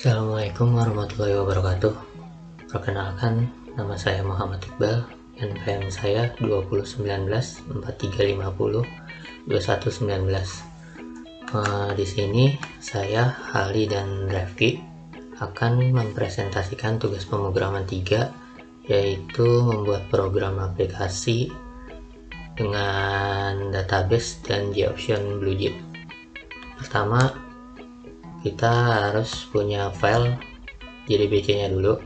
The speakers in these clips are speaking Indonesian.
Assalamualaikum warahmatullahi wabarakatuh. Perkenalkan, nama saya Muhammad Iqbal, NPM saya 2019-4350-2119. Di sini saya, Hali dan Rafki akan mempresentasikan tugas pemrograman 3, yaitu membuat program aplikasi dengan database dan JOption BlueJay. Pertama, kita harus punya file JDBC nya dulu,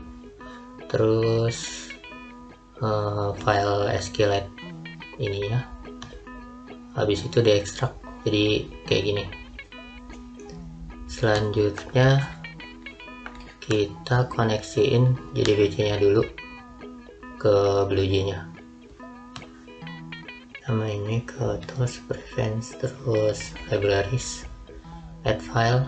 terus file SQLite ininya, habis itu diekstrak jadi kayak gini. Selanjutnya kita koneksiin JDBC nya dulu ke BlueJay nya. Nama ini ke tools, preference, terus libraries, add file.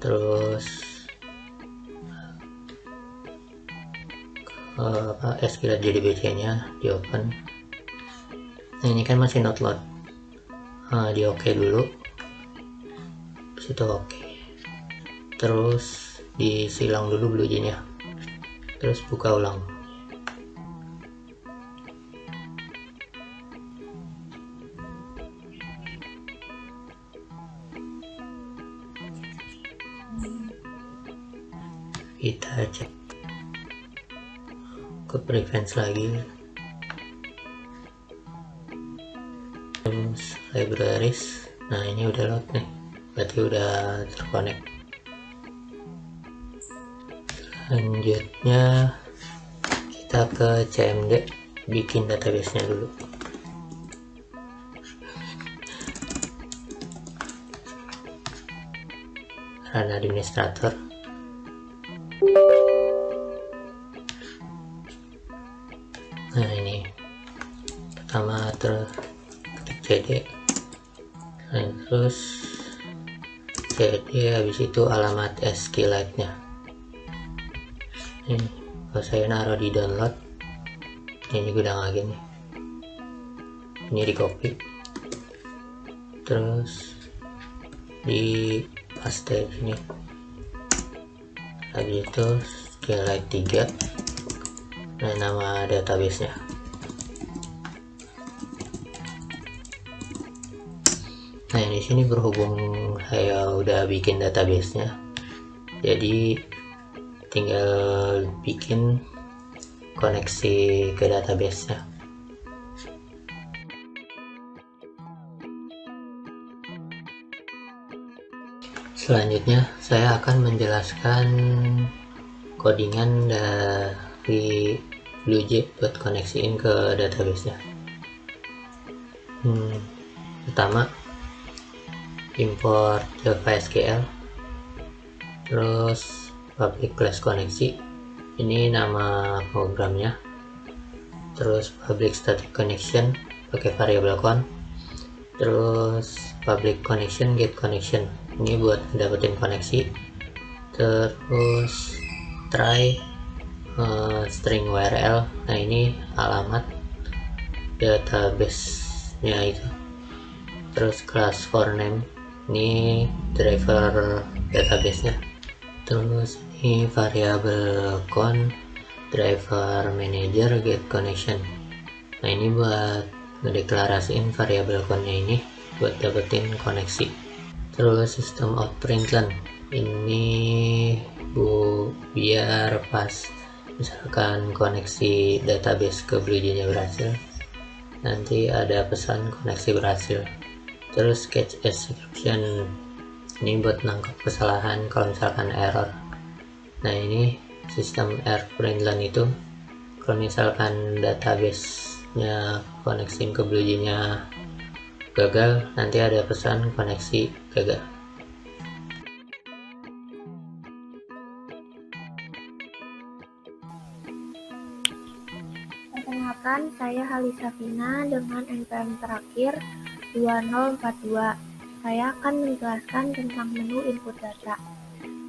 Terus SQLite JDBC nya di open. Nah, ini kan masih not load, di oke dulu, situ oke, terus disilang dulu BlueJay nya, terus buka ulang. Kita cek ke preference lagi, terus libraries. Nah, ini udah load nih, berarti udah terkonek. Selanjutnya kita ke CMD, bikin database nya dulu. Run administrator. Nah, ini pertama ketik cd, nah, terus cd, habis itu alamat SQLite nya. Ini kalau saya naruh di download, ini gudang lagi nih, ini di copy, terus di paste sini, habis itu SQLite 3. Nah, nama database nya. Nah, di sini berhubung saya udah bikin database nya, jadi tinggal bikin koneksi ke database nya. Selanjutnya saya akan menjelaskan codingan dari BlueJay buat koneksiin ke database nya. Pertama, import Java SQL, terus public class koneksi, ini nama programnya, terus public static connection pakai variable con, terus public connection get connection, ini buat dapetin koneksi, terus try string URL. Nah, ini alamat database nya itu, terus class for name, ini driver database nya, terus ini variable con driver manager get connection. Nah, ini buat ngedeklarasiin variable con nya ini buat dapetin koneksi. Terus system out println, ini biar pas misalkan koneksi database ke BlueJay nya berhasil, nanti ada pesan koneksi berhasil. Terus catch exception, ini buat nangkap kesalahan kalau misalkan error. Nah, ini sistem error println itu kalau misalkan database nya koneksi ke BlueJay nya gagal, nanti ada pesan koneksi gagal. Perkenalkan, saya Hali Safina dengan NPM terakhir 2042. Saya akan menjelaskan tentang menu input data.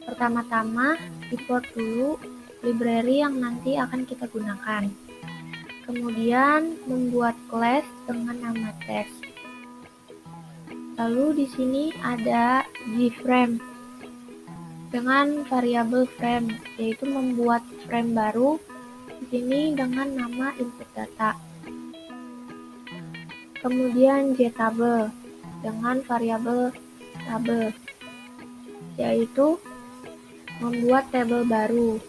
Pertama-tama, import dulu library yang nanti akan kita gunakan. Kemudian, membuat class dengan nama test. Lalu di sini ada gframe dengan variabel frame, yaitu membuat frame baru di sini dengan nama input data. Kemudian jtable dengan variabel table, yaitu membuat tabel baru.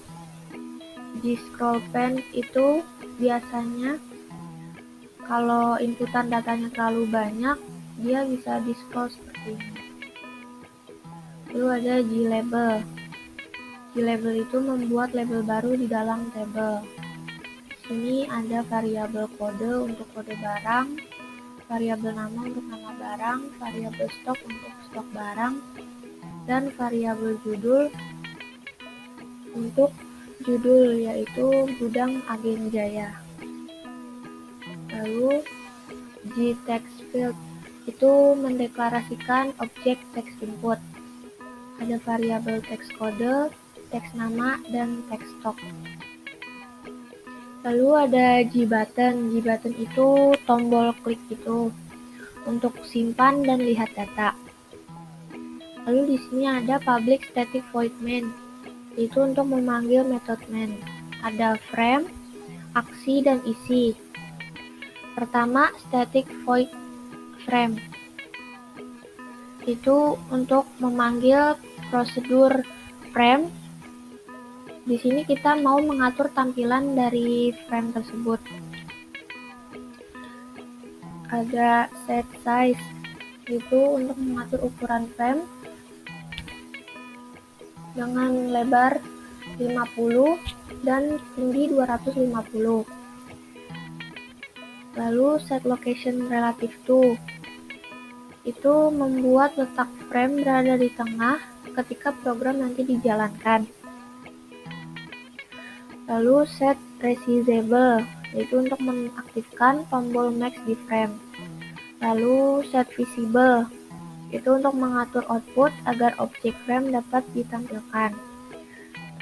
GscrollPan itu biasanya kalau inputan datanya terlalu banyak, dia bisa di scroll seperti ini. Lalu ada glabel. Glabel itu membuat label baru di dalam tabel. Di sini ada variabel kode untuk kode barang, variabel nama untuk nama barang, variabel stok untuk stok barang, dan variabel judul untuk judul, yaitu gudang Agen Jaya. Lalu gTextField itu mendeklarasikan objek teks input. Ada variabel teks kode, teks nama, dan teks stok. Lalu ada gbutton. Gbutton itu tombol klik itu untuk simpan dan lihat data. Lalu di sini ada public static void main, itu untuk memanggil metode main. Ada frame, aksi, dan isi. Pertama, static void frame itu untuk memanggil prosedur frame. Di sini kita mau mengatur tampilan dari frame tersebut. Ada set size, itu untuk mengatur ukuran frame dengan lebar 50 dan tinggi 250. Lalu set location relative to, itu membuat letak frame berada di tengah ketika program nanti dijalankan. Lalu set resizable, yaitu untuk mengaktifkan tombol max di frame. Lalu set visible, itu untuk mengatur output agar objek frame dapat ditampilkan.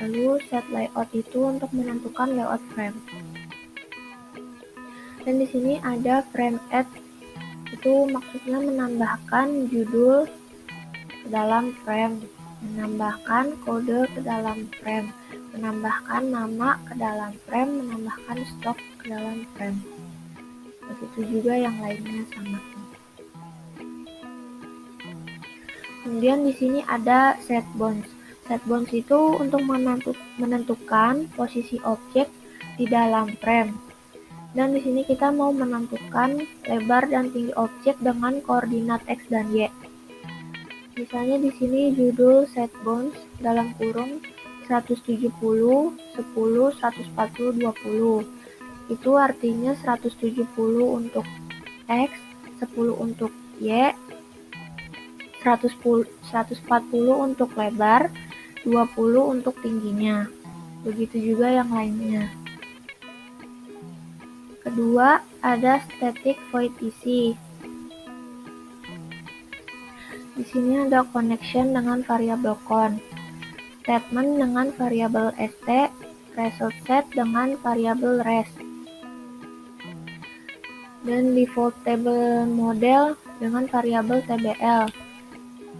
Lalu set layout itu untuk menentukan layout frame. Dan di sini ada frame add, itu maksudnya menambahkan judul ke dalam frame, menambahkan kode ke dalam frame, menambahkan nama ke dalam frame, menambahkan stok ke dalam frame. Begitu juga yang lainnya sama. Kemudian di sini ada set bounds. Set bounds itu untuk menentukan posisi objek di dalam frame. Dan di sini kita mau menentukan lebar dan tinggi objek dengan koordinat X dan Y. Misalnya di sini judul set bounds dalam kurung 170, 10, 140, 20. Itu artinya 170 untuk X, 10 untuk Y, 140 untuk lebar, 20 untuk tingginya. Begitu juga yang lainnya. Kedua, ada static void isi. Di sini ada connection dengan variabel con, statement dengan variabel st, result set dengan variabel res, dan default table model dengan variabel tbl.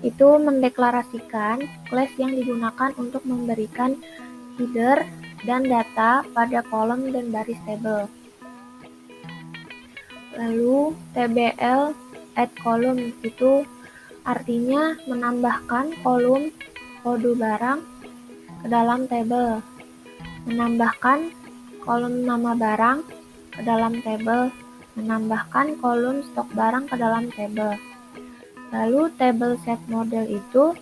Itu mendeklarasikan kelas yang digunakan untuk memberikan header dan data pada kolom dan baris tabel. Lalu tbl add column itu artinya menambahkan kolom kode barang ke dalam tabel, menambahkan kolom nama barang ke dalam tabel, menambahkan kolom stok barang ke dalam tabel. Lalu table set model itu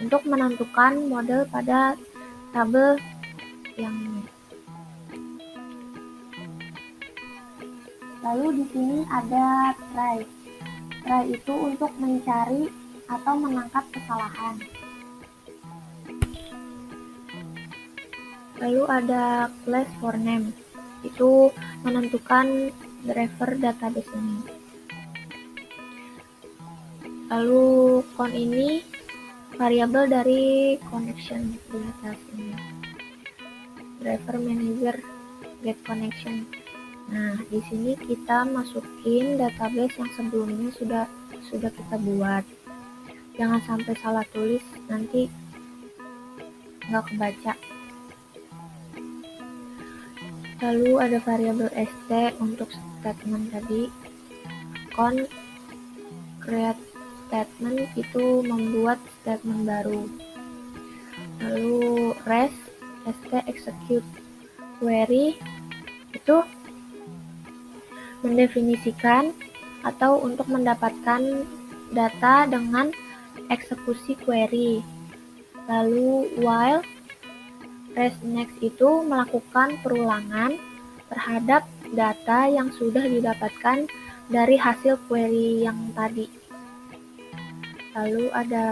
untuk menentukan model pada tabel yang ini. Lalu di sini ada try. Try itu untuk mencari atau menangkap kesalahan. Lalu ada class for name, itu menentukan driver database ini. Lalu con ini variabel dari connection di atas ini. Driver manager get connection. Nah, di sini kita masukin database yang sebelumnya sudah sudah kita buat. Jangan sampai salah tulis, nanti nggak kebaca. Lalu ada variabel st untuk statement tadi. Create statement itu membuat statement baru. Lalu rest st execute query itu mendefinisikan atau untuk mendapatkan data dengan eksekusi query. Lalu while rest next itu melakukan perulangan terhadap data yang sudah didapatkan dari hasil query yang tadi. Lalu ada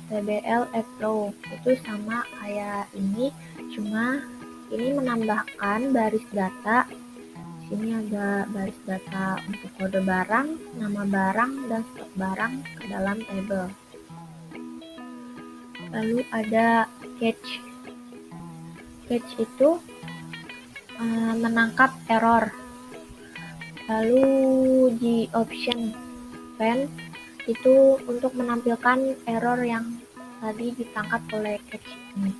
tbl flow, itu sama kayak ini, cuma ini menambahkan baris data. Di sini ada baris data untuk kode barang, nama barang, dan stok barang ke dalam tabel. Lalu ada catch. Catch itu menangkap error. Lalu di option pen itu untuk menampilkan error yang tadi ditangkap oleh catch ini.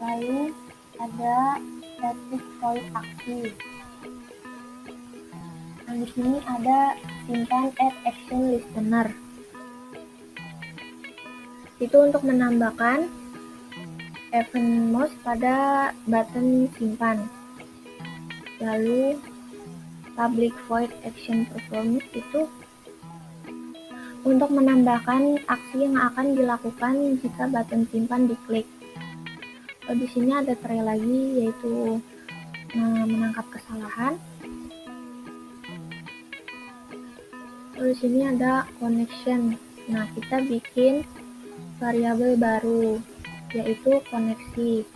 Lalu ada static void aksi. Nah, di sini ada simpan add action listener. Itu untuk menambahkan event mouse pada button simpan. Lalu public void action performance itu untuk menambahkan aksi yang akan dilakukan jika button simpan diklik. Di sini ada tray lagi, yaitu menangkap kesalahan. Di sini ada connection. Nah, kita bikin variabel baru, yaitu koneksi.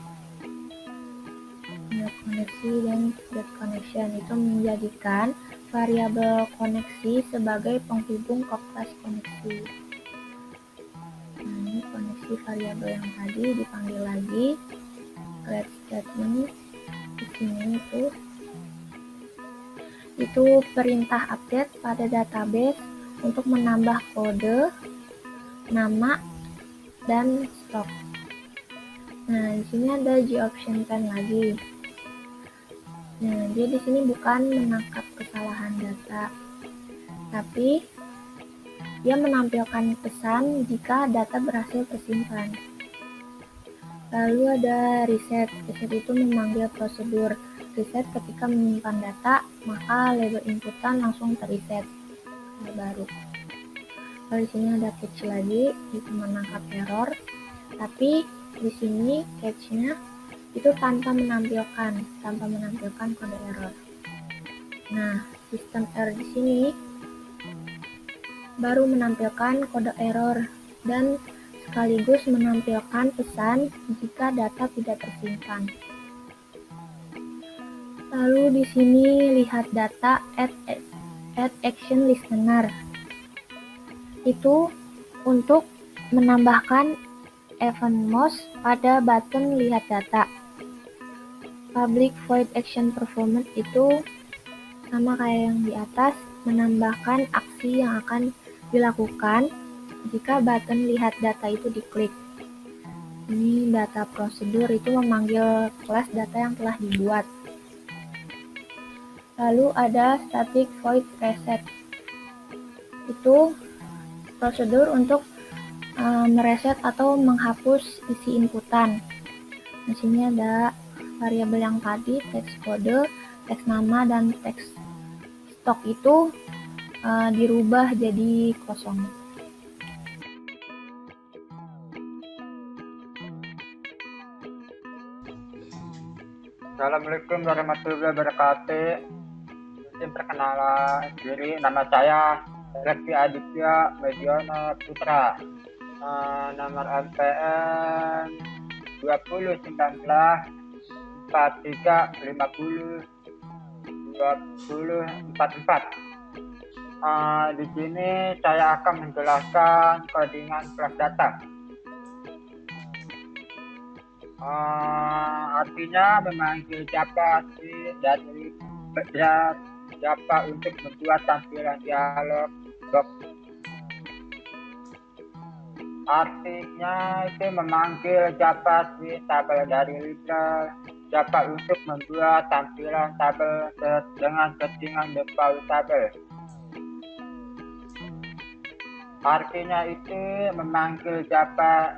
Koneksi dan get connection itu menjadikan variabel koneksi sebagai penghubung ke kelas koneksi. Nah, ini koneksi variabel yang tadi dipanggil lagi. Create statement di sini itu perintah update pada database untuk menambah kode, nama, dan stok. Nah, di sini ada goption 10 lagi. Nah, dia di sini bukan menangkap kesalahan data, tapi dia menampilkan pesan jika data berhasil tersimpan. Lalu ada reset. Reset itu memanggil prosedur reset ketika menyimpan data, maka label inputan langsung terreset baru. Lalu di sini ada catch lagi, itu menangkap error, tapi di sini catch-nya itu tanpa menampilkan kode error. Nah, sistem error di sini baru menampilkan kode error dan sekaligus menampilkan pesan jika data tidak tersimpan. Lalu di sini lihat data add action listener. Itu untuk menambahkan event mouse pada button lihat data. Public void action performance itu sama kayak yang di atas, menambahkan aksi yang akan dilakukan jika button lihat data itu diklik. Ini data prosedur itu memanggil kelas data yang telah dibuat. Lalu ada static void reset. Itu prosedur untuk mereset atau menghapus isi inputan. Di sini ada variabel yang tadi, teks kode, teks nama, dan teks stok itu dirubah jadi kosong. Assalamualaikum warahmatullahi wabarakatuh. Perkenalan diri, nama saya Reski Aditya Mediono Putra. Nomor MPN 2019 4350 2044. Di sini saya akan menjelaskan codingan kelas data. Artinya memanggil siapa sih dari Java untuk membuat tampilan dialog box. Artinya itu memanggil Java di tabel dari literal Java untuk membuat tampilan tabel dengan settingan default tabel. Artinya itu memanggil Java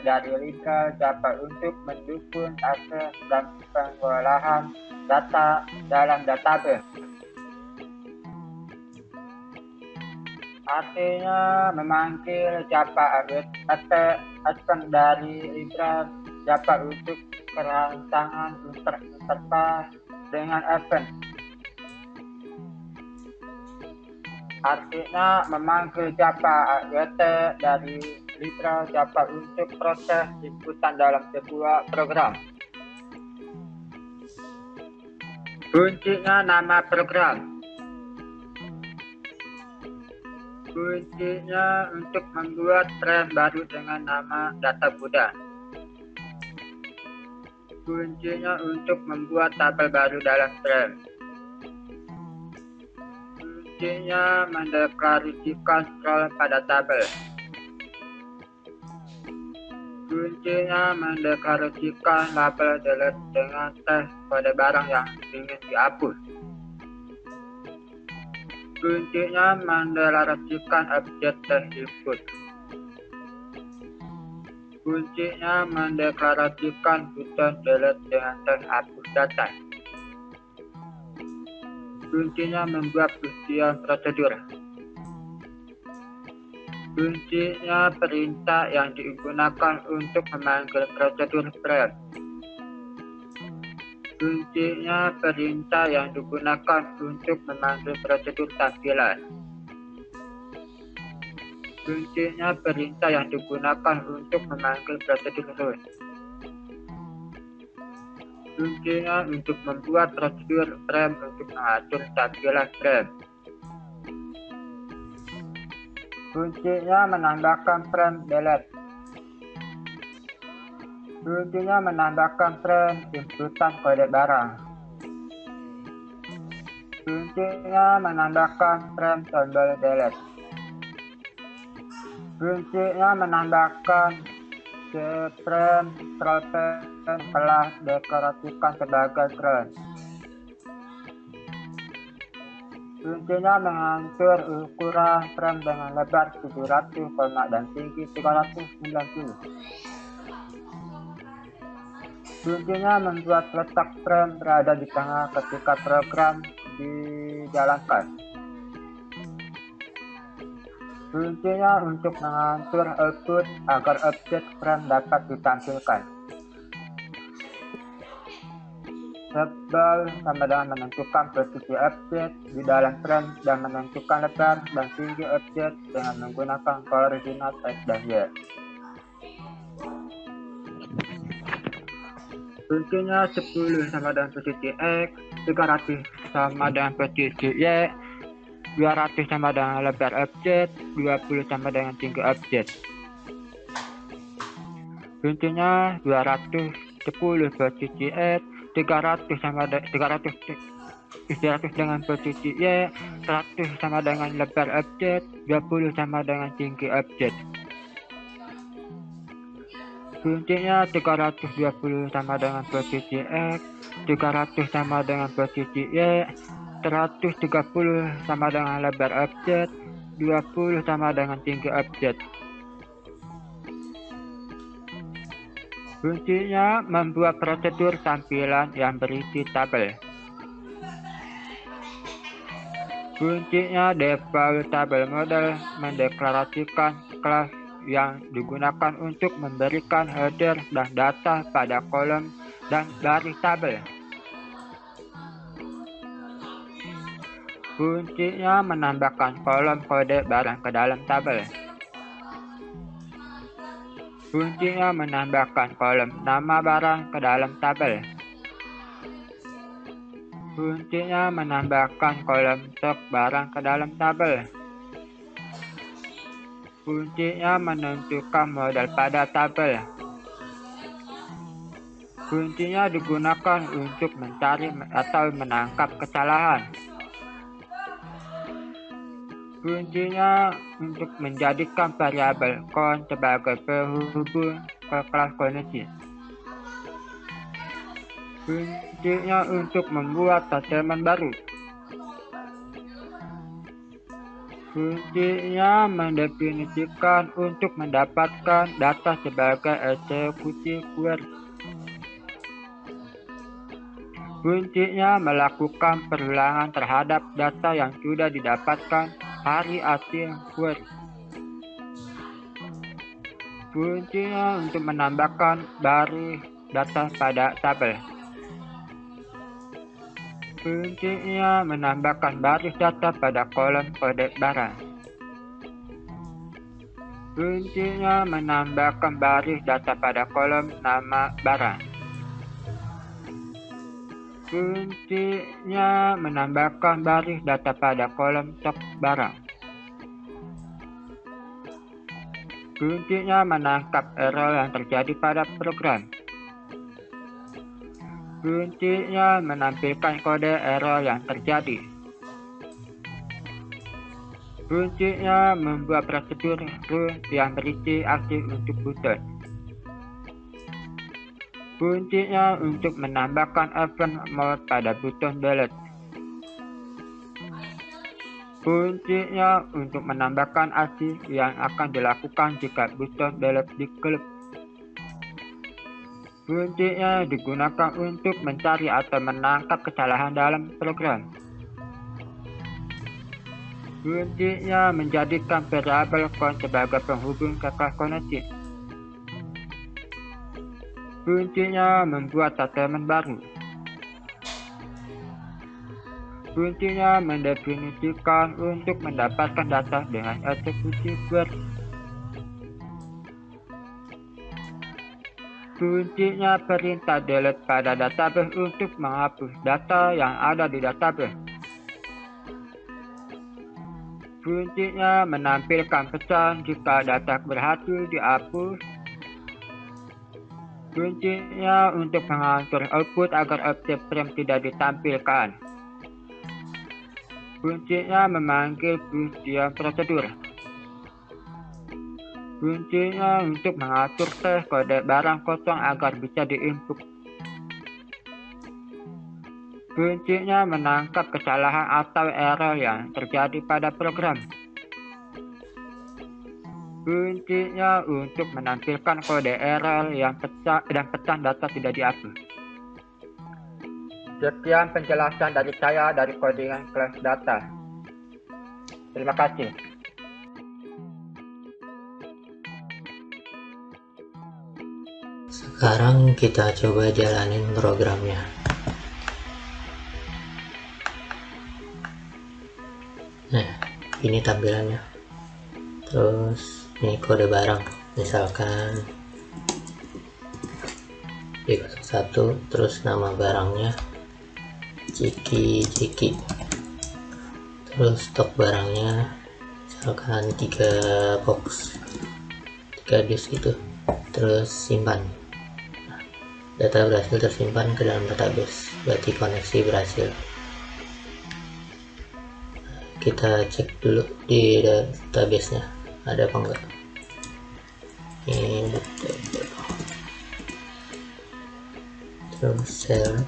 dari literal Java untuk mendukung akses dan pengolahan data dalam database. Artinya memanggil Java action dari literal Java untuk kerancangan interface dengan event. Artinya memanggil Java dari literal Java untuk proses inputan dalam sebuah program. Kuncinya nama program. Kuncinya untuk membuat frame baru dengan nama data Buddha. Kuncinya untuk membuat tabel baru dalam frame. Kuncinya mendeklarasikan scroll pada tabel. Kuncinya mendeklarasikan label delete dengan teks pada barang yang ingin dihapus. Kuncinya mendeklarasikan objek teks input. Kuncinya mendeklarasikan button delete dengan teks hapus data. Kuncinya membuat ujian prosedur. Kuncinya perintah yang digunakan untuk memanggil prosedur frame. Kuncinya perintah yang digunakan untuk memanggil prosedur tampilan. Kuncinya perintah yang digunakan untuk memanggil prosedur root. Kuncinya untuk membuat prosedur frame untuk mengatur tampilan frame. Kuncinya menambahkan frame delete. Kuncinya menambahkan frame inputan kode barang. Kuncinya menambahkan frame tombol delete. Kuncinya menambahkan frame scroll pen telah deklarasikan sebagai ground. Kuncinya mengatur ukuran frame dengan lebar 700, dan tinggi 390. Kuncinya membuat letak frame berada di tengah ketika program dijalankan. Kuncinya untuk mengatur output agar objek frame dapat ditampilkan. Label sama dengan menentukan posisi objek di dalam frame dan menentukan lebar dan tinggi objek dengan menggunakan koordinat X dan Y. Kuncinya 10 sama dengan posisi X, 300 sama dengan posisi Y, 200 sama dengan lebar objek, 20 sama dengan tinggi objek. Kuncinya 210 posisi X, 300 dengan posisi Y, 100 sama dengan lebar objek, 20 sama dengan tinggi objek. Kuncinya 320 sama dengan posisi X, 300 sama dengan posisi Y, 130 sama dengan lebar objek, 20 sama dengan tinggi objek. Kuncinya membuat prosedur tampilan yang berisi tabel. Kuncinya default tabel model mendeklarasikan kelas yang digunakan untuk memberikan header dan data pada kolom dan baris tabel. Kuncinya menambahkan kolom kode barang ke dalam tabel. Kuncinya menambahkan kolom nama barang ke dalam tabel. Kuncinya menambahkan kolom stok barang ke dalam tabel. Kuncinya menentukan model pada tabel. Kuncinya digunakan untuk mencari atau menangkap kesalahan. Kuncinya untuk menjadikan variabel count sebagai penghubung ke kelas koneksi. Kuncinya untuk membuat statement baru. Kuncinya mendefinisikan untuk mendapatkan data sebagai eksekusi query. Kuncinya melakukan perulangan terhadap data yang sudah didapatkan dari hasil query. Kuncinya untuk menambahkan baris data pada tabel. Kuncinya menambahkan baris data pada kolom kode barang. Kuncinya menambahkan baris data pada kolom nama barang. Kuncinya menambahkan baris data pada kolom stok barang. Kuncinya menangkap error yang terjadi pada program. Kuncinya menampilkan kode error yang terjadi. Kuncinya membuat prosedur run yang berisi aksi untuk button. Kuncinya untuk menambahkan event mode pada button delete. Kuncinya untuk menambahkan aksi yang akan dilakukan jika button delete diklik. Kuncinya digunakan untuk mencari atau menangkap kesalahan dalam program. Kuncinya menjadikan variabel count sebagai penghubung ke kelas koneksi. Kuncinya membuat statement baru. Kuncinya mendefinisikan untuk mendapatkan data dengan eksekusi query. Kuncinya perintah delete pada database untuk menghapus data yang ada di database. Kuncinya menampilkan pesan jika data berhasil dihapus. Kuncinya untuk mengatur output agar objek frame tidak ditampilkan. Kuncinya memanggil function prosedur. Kuncinya untuk mengatur tes kode barang kosong agar bisa diinput. Kuncinya menangkap kesalahan atau error yang terjadi pada program. Kuncinya untuk menampilkan kode error yang pecah dan pesan data tidak dihapus. Sekian penjelasan dari saya dari codingan kelas data. Terima kasih. Sekarang kita coba jalanin programnya. Nah, ini tampilannya. Terus ini kode barang, misalkan D01, terus nama barangnya Ciki. Terus stok barangnya misalkan 3 box, 3 disk itu. Terus simpan. Nah, data berhasil tersimpan ke dalam database, berarti koneksi berhasil. Kita cek dulu di database nya ada apa enggak. Ini terus select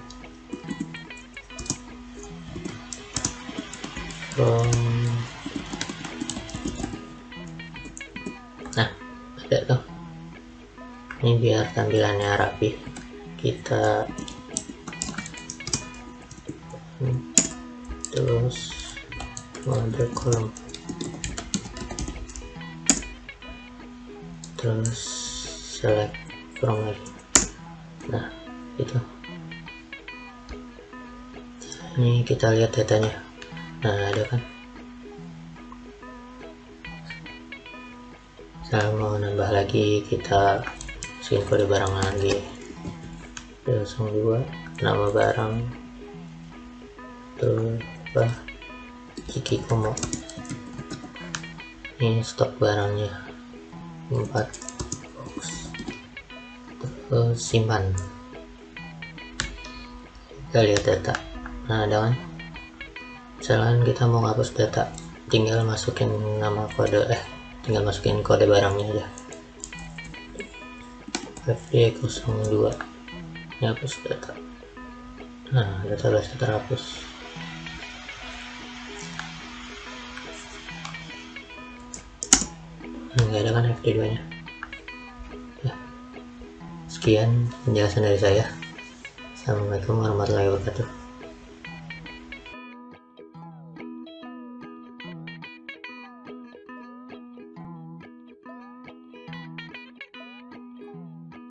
from. Nah, ada tuh. Ini biar tampilannya rapi, kita terus mode kolom, terus select from lagi. Nah, itu. Ini kita lihat datanya. Nah, ada kan. Saya mau nambah lagi, kita masukin kode barang lagi. D02, nama barang, terus apa, Ciki Komo. Ini stok barangnya 4 box. Terus simpan. kita lihat data. Nah, ada kan, misalkan kita mau ngapus data, tinggal masukin nama kode, tinggal masukin kode barangnya aja, fd02, ini hapus data. Nah, database terhapus. Nggak ada kan fd2 nya ya. Sekian penjelasan dari saya. Assalamualaikum warahmatullahi wabarakatuh.